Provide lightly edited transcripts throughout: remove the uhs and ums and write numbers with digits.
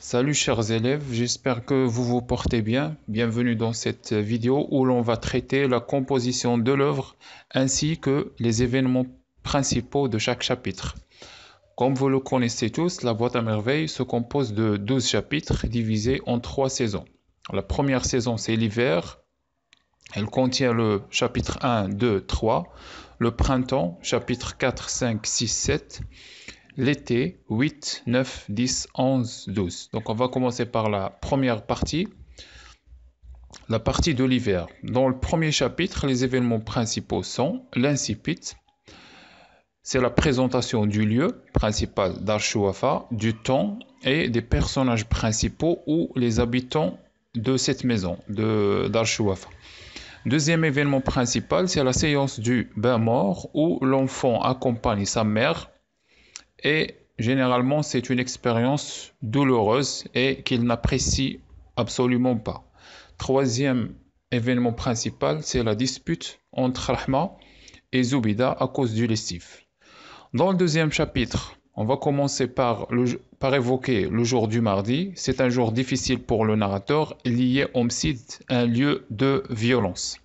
Salut chers élèves, j'espère que vous vous portez bien. Bienvenue dans cette vidéo où l'on va traiter la composition de l'œuvre ainsi que les événements principaux de chaque chapitre. Comme vous le connaissez tous, la boîte à merveilles se compose de 12 chapitres divisés en 3 saisons. La première saison, c'est l'hiver. Elle contient le chapitre 1, 2, 3. Le printemps, chapitre 4, 5, 6, 7. L'été, 8, 9, 10, 11, 12. Donc on va commencer par la première partie, la partie de l'hiver. Dans le premier chapitre, les événements principaux sont l'incipit, c'est la présentation du lieu principal d'Arshouafa, du temps et des personnages principaux ou les habitants de cette maison d'Arshouafa. Deuxième événement principal, c'est la séance du bain mort où l'enfant accompagne sa mère. Et généralement, c'est une expérience douloureuse et qu'il n'apprécie absolument pas. Troisième événement principal, c'est la dispute entre Rahma et Zoubida à cause du lessif. Dans le deuxième chapitre, on va commencer par évoquer le jour du mardi. C'est un jour difficile pour le narrateur, lié au Msid, un lieu de violence.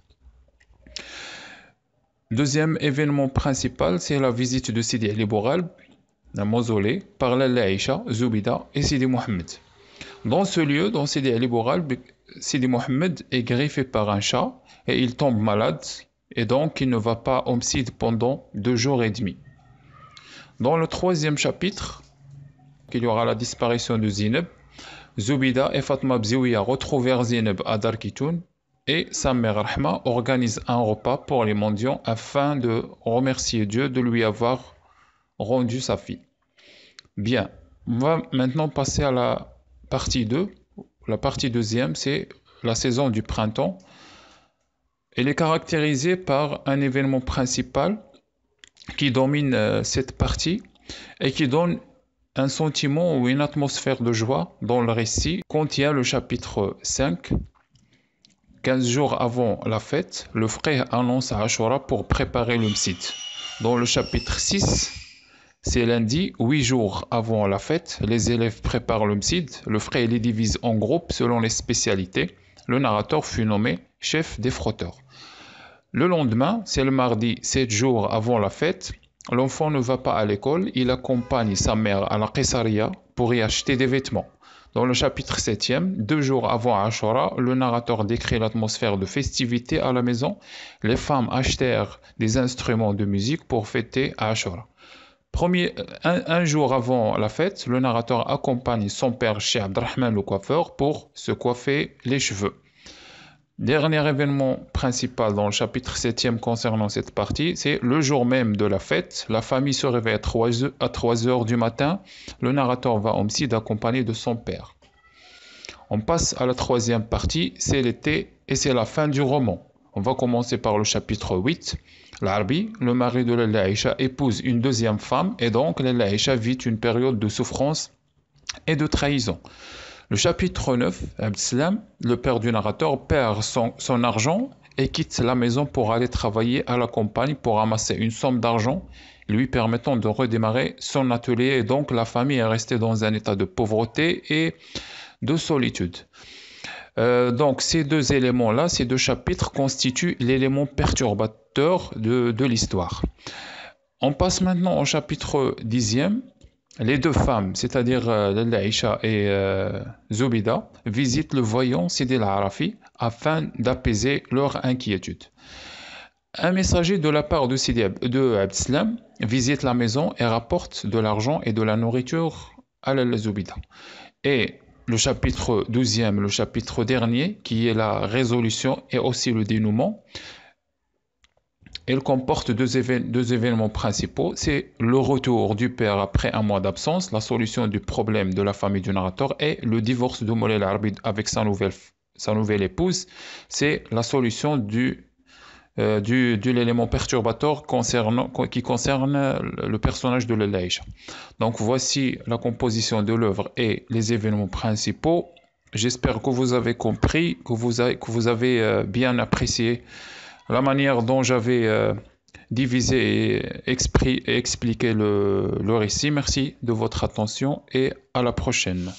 Deuxième événement principal, c'est la visite de Sidi Ali Bouralb, un mausolée, par Lalla Aïcha, Zoubida et Sidi Mohamed. Dans ce lieu, dans Sidi Ali Bouralb, Sidi Mohamed est griffé par un chat et il tombe malade et donc il ne va pas au Msid pendant 2 jours et demi. Dans le troisième chapitre, il y aura la disparition de Zineb. Zoubida et Fatma Bziouia retrouvent Zineb à Darkitoun et sa mère Rahma organise un repas pour les mendiants afin de remercier Dieu de lui avoir rendu sa fille. Bien, on va maintenant passer à la partie 2. La partie deuxième, c'est la saison du printemps. Elle est caractérisée par un événement principal qui domine cette partie et qui donne un sentiment ou une atmosphère de joie dans le récit. Contient le chapitre 5. 15 jours avant la fête, le frère annonce à Ashura pour préparer le Msid. Dans le chapitre 6, c'est lundi, 8 jours avant la fête, les élèves préparent le Msid. Le frère les divise en groupes selon les spécialités. Le narrateur fut nommé chef des frotteurs. Le lendemain, c'est le mardi, 7 jours avant la fête. L'enfant ne va pas à l'école, il accompagne sa mère à la Qessaria pour y acheter des vêtements. Dans le chapitre 7e, 2 jours avant Ashura, le narrateur décrit l'atmosphère de festivité à la maison. Les femmes achetèrent des instruments de musique pour fêter Ashura. Un jour avant la fête, le narrateur accompagne son père chez Abdrahman le coiffeur pour se coiffer les cheveux. Dernier événement principal dans le chapitre 7e concernant cette partie, c'est le jour même de la fête. La famille se réveille à 3 heures du matin. Le narrateur va au Msid accompagné de son père. On passe à la troisième partie, c'est l'été et c'est la fin du roman. On va commencer par le chapitre 8. L'Arbi, le mari de Lalla Aïcha, épouse une deuxième femme et donc Lalla Aïcha vit une période de souffrance et de trahison. Le chapitre 9, Abdeslam, le père du narrateur, perd son argent et quitte la maison pour aller travailler à la campagne pour amasser une somme d'argent lui permettant de redémarrer son atelier et donc la famille est restée dans un état de pauvreté et de solitude. Donc ces deux éléments-là, ces deux chapitres constituent l'élément perturbateur de l'histoire. On passe maintenant au chapitre 10e. Les deux femmes, c'est-à-dire Lalla Aïcha et Zoubida, visitent le voyant Sidi al-Arafi afin d'apaiser leur inquiétude. Un messager de la part de Abdeslam visite la maison et rapporte de l'argent et de la nourriture à Lalla Zoubida. Et le chapitre 12e, le chapitre dernier, qui est la résolution et aussi le dénouement, elle comporte deux événements principaux. C'est le retour du père après un mois d'absence, la solution du problème de la famille du narrateur et le divorce de Moulay al-Arbi avec sa nouvelle épouse. C'est la solution de l'élément perturbateur qui concerne le personnage de Lalla Aïcha. Donc voici la composition de l'œuvre et les événements principaux. J'espère que vous avez compris, que vous avez bien apprécié la manière dont j'avais divisé et expliqué le récit. Merci de votre attention et à la prochaine.